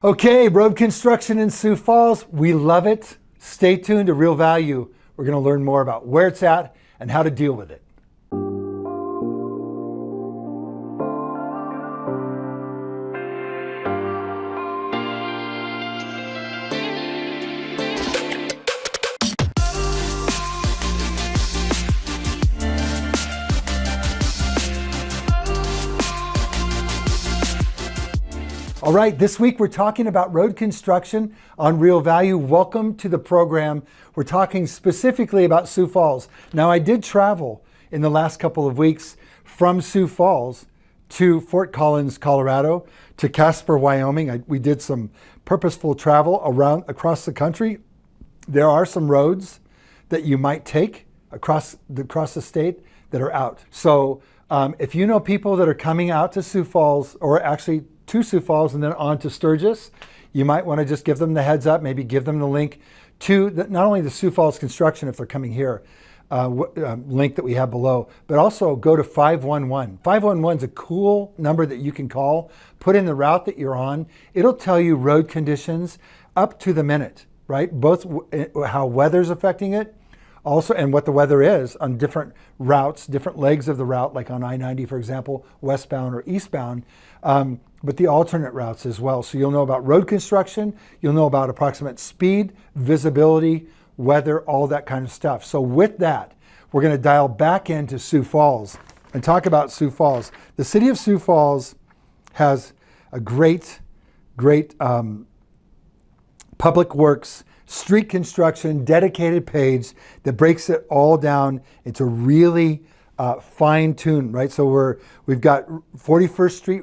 Okay, road construction in Sioux Falls. We love it. Stay tuned to Real Value. We're going to learn more about where it's at and how to deal with it. All right, this week we're talking about road construction on Real Value. Welcome to the program. We're talking specifically about Sioux Falls. Now, I did travel in the last couple of weeks from Sioux Falls to Fort Collins, Colorado, to Casper, Wyoming. We did some purposeful travel across the country. There are some roads that you might take across the state that are out. So if you know people that are coming out to Sioux Falls, or actually to Sioux Falls and then on to Sturgis, you might want to just give them the heads up, maybe give them the link to not only the Sioux Falls construction if they're coming here, link that we have below, but also go to 511. 511 is a cool number that you can call, put in the route that you're on. It'll tell you road conditions up to the minute, right? Both how weather's affecting it, also, and what the weather is on different routes, different legs of the route, like on I-90, for example, westbound or eastbound, but the alternate routes as well. So you'll know about road construction, you'll know about approximate speed, visibility, weather, all that kind of stuff. So with that, we're going to dial back into Sioux Falls and talk about Sioux Falls. The city of Sioux Falls has a great public works, street construction, dedicated page that breaks it all down into really fine-tuned, right? So we've got 41st Street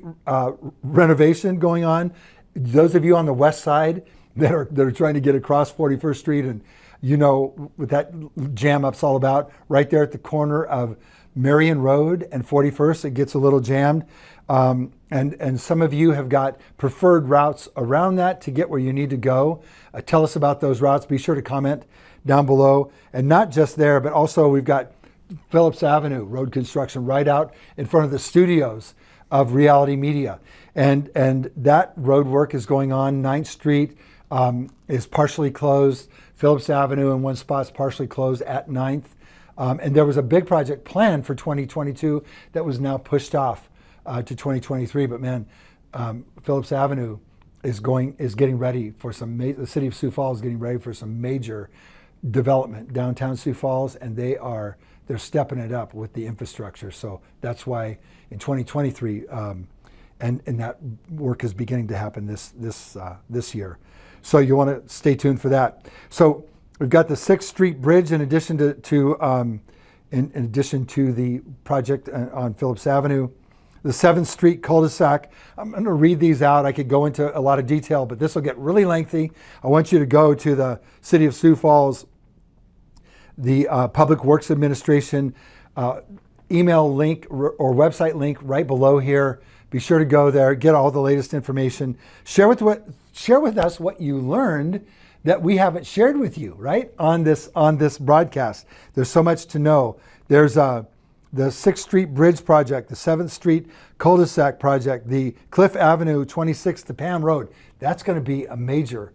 renovation going on. Those of you on the west side that are trying to get across 41st Street, and you know what that jam up's all about, right there at the corner of Marion Road and 41st, it gets a little jammed. And some of you have got preferred routes around that to get where you need to go. Tell us about those routes. Be sure to comment down below. And not just there, but also we've got Phillips Avenue road construction right out in front of the studios of Reality Media. And that road work is going on. 9th Street is partially closed. Phillips Avenue in one spot is partially closed at 9th. And there was a big project planned for 2022 that was now pushed off to 2023. But man, Phillips Avenue is getting ready for the city of Sioux Falls is getting ready for some major development downtown Sioux Falls, and they're stepping it up with the infrastructure. So that's why in 2023, and that work is beginning to happen this year. So you want to stay tuned for that. So we've got the 6th Street Bridge in addition to the project on Phillips Avenue. The 7th Street cul-de-sac. I'm going to read these out. I could go into a lot of detail, but this will get really lengthy. I want you to go to the City of Sioux Falls, the Public Works Administration email link or website link right below here. Be sure to go there, get all the latest information. Share with us what you learned that we haven't shared with you, right, on this broadcast. There's so much to know. There's the 6th Street Bridge project, the 7th Street cul-de-sac project, the Cliff Avenue 26th to Pam Road. That's going to be a major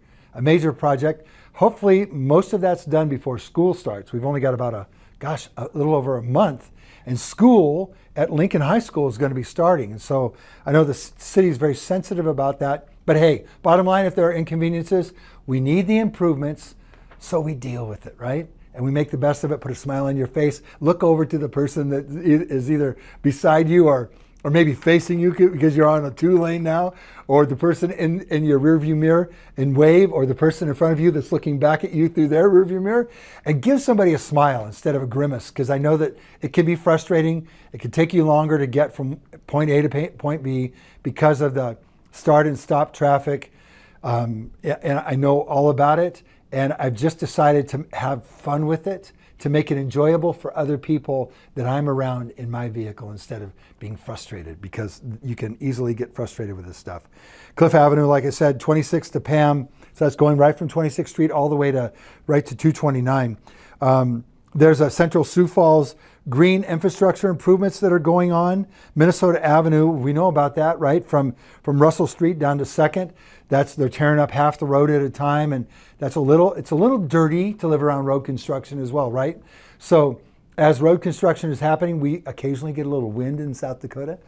project. Hopefully, most of that's done before school starts. We've only got about a little over a month, and school at Lincoln High School is going to be starting. And so I know the city is very sensitive about that. But hey, bottom line, if there are inconveniences, we need the improvements, so we deal with it, right? And we make the best of it, put a smile on your face, look over to the person that is either beside you or maybe facing you because you're on a 2-lane now, or the person in your rearview mirror and wave, or the person in front of you that's looking back at you through their rearview mirror, and give somebody a smile instead of a grimace, because I know that it can be frustrating. It can take you longer to get from point A to point B because of the start and stop traffic. And I know all about it. And I've just decided to have fun with it, to make it enjoyable for other people that I'm around in my vehicle instead of being frustrated, because you can easily get frustrated with this stuff. Cliff Avenue, like I said, 26th to Pam. So that's going right from 26th Street all the way to 229. There's a Central Sioux Falls green infrastructure improvements that are going on. Minnesota Avenue, we know about that, right? From Russell Street down to 2nd. They're tearing up half the road at a time, and it's a little dirty to live around road construction as well, right? So as road construction is happening, we occasionally get a little wind in South Dakota.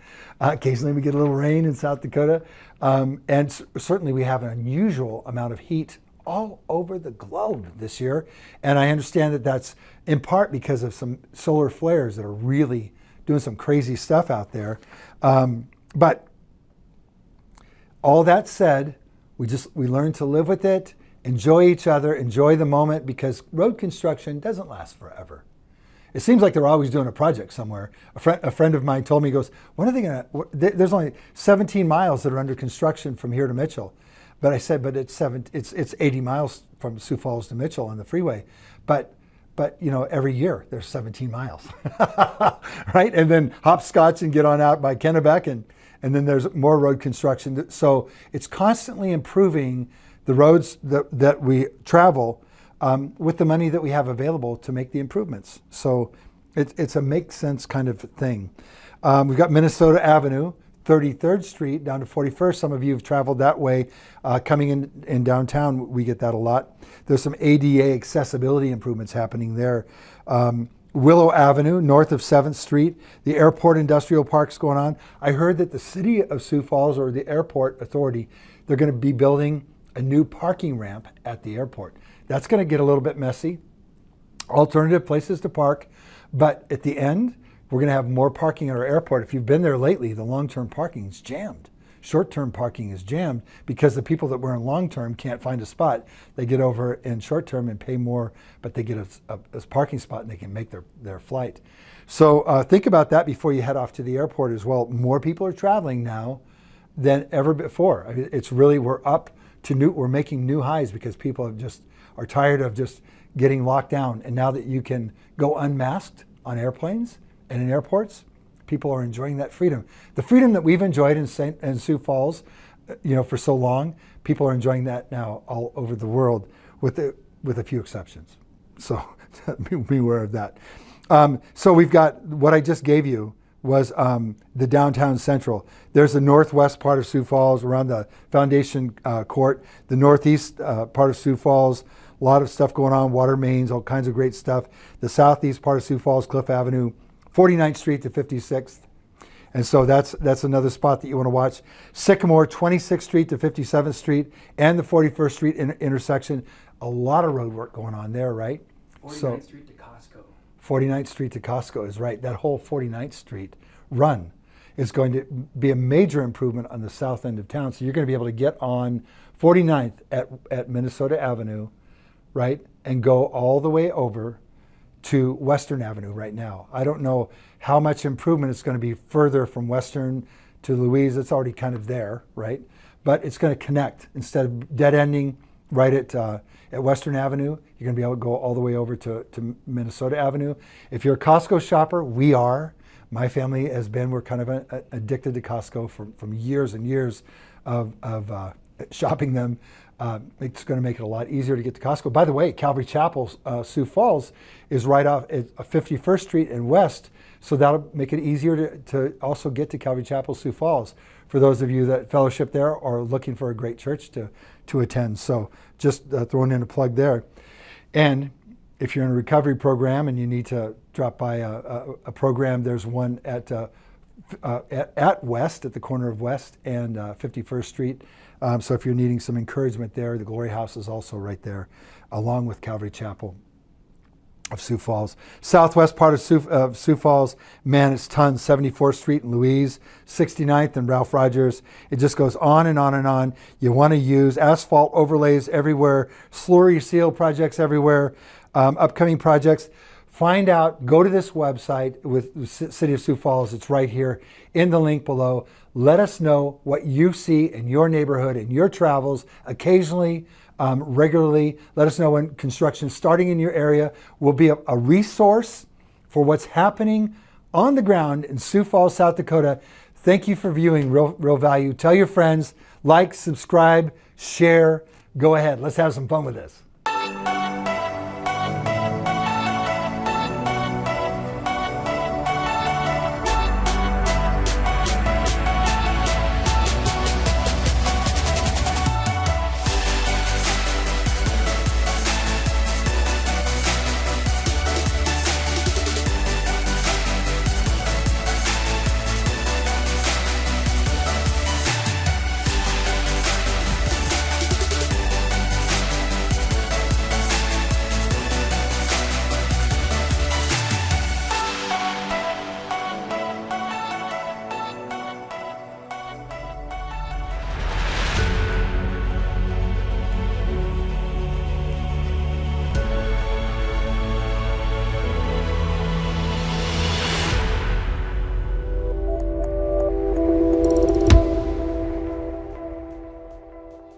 Occasionally we get a little rain in South Dakota. And certainly we have an unusual amount of heat all over the globe this year. And I understand that that's in part because of some solar flares that are really doing some crazy stuff out there. But all that said, we learn to live with it, enjoy each other, enjoy the moment, because road construction doesn't last forever. It seems like they're always doing a project somewhere. A friend of mine told me, he goes, when are they gonna, there's only 17 miles that are under construction from here to Mitchell. But I said, but it's 80 miles from Sioux Falls to Mitchell on the freeway. But every year there's 17 miles, right? And then hopscotch and get on out by Kennebec, and then there's more road construction. So it's constantly improving the roads that we travel with the money that we have available to make the improvements. So it's a make sense kind of thing. We've got Minnesota Avenue, 33rd Street down to 41st. Some of you have traveled that way. Coming in downtown, we get that a lot. There's some ADA accessibility improvements happening there. Willow Avenue, north of 7th Street. The Airport Industrial Park's going on. I heard that the city of Sioux Falls, or the Airport Authority, they're going to be building a new parking ramp at the airport. That's going to get a little bit messy. Alternative places to park. But at the end, we're going to have more parking at our airport. If you've been there lately, the long-term parking is jammed. Short-term parking is jammed because the people that were in long-term can't find a spot. They get over in short-term and pay more, but they get a parking spot and they can make their flight. So think about that before you head off to the airport as well. More people are traveling now than ever before. I mean, it's really, we're making new highs because people are tired of just getting locked down. And now that you can go unmasked on airplanes and in airports, people are enjoying that freedom. The freedom that we've enjoyed in Sioux Falls, for so long, people are enjoying that now all over the world, with a few exceptions. So be aware of that. So we've got what I just gave you was the downtown central. There's the northwest part of Sioux Falls around the Foundation Court, the northeast part of Sioux Falls. A lot of stuff going on, water mains, all kinds of great stuff. The southeast part of Sioux Falls, Cliff Avenue, 49th Street to 56th. And so that's another spot that you want to watch. Sycamore, 26th Street to 57th Street, and the 41st Street intersection. A lot of road work going on there, right? 49th Street to Costco. 49th Street to Costco is right. That whole 49th Street run is going to be a major improvement on the south end of town. So you're going to be able to get on 49th at Minnesota Avenue, right, and go all the way over to Western Avenue right now. I don't know how much improvement it's going to be further from Western to Louise. It's already kind of there, right? But it's going to connect. Instead of dead ending right at Western Avenue, you're going to be able to go all the way over to Minnesota Avenue. If you're a Costco shopper, we are. My family has been. We're kind of addicted to Costco from years and years of shopping them. It's going to make it a lot easier to get to Costco. By the way, Calvary Chapel, Sioux Falls, is right off at 51st Street and West, so that'll make it easier to also get to Calvary Chapel, Sioux Falls, for those of you that fellowship there or looking for a great church to attend. So just throwing in a plug there. And if you're in a recovery program and you need to drop by a program, there's one at West, at the corner of West and 51st Street. So if you're needing some encouragement there, the Glory House is also right there, along with Calvary Chapel of Sioux Falls. Southwest part of Sioux Falls, man, it's tons. 74th Street and Louise, 69th and Ralph Rogers. It just goes on and on and on. You want to use asphalt overlays everywhere, slurry seal projects everywhere, upcoming projects. Find out, go to this website with the City of Sioux Falls. It's right here in the link below. Let us know what you see in your neighborhood, in your travels, occasionally, regularly. Let us know when construction's starting in your area. We'll be a resource for what's happening on the ground in Sioux Falls, South Dakota. Thank you for viewing Real Value. Tell your friends, like, subscribe, share. Go ahead. Let's have some fun with this.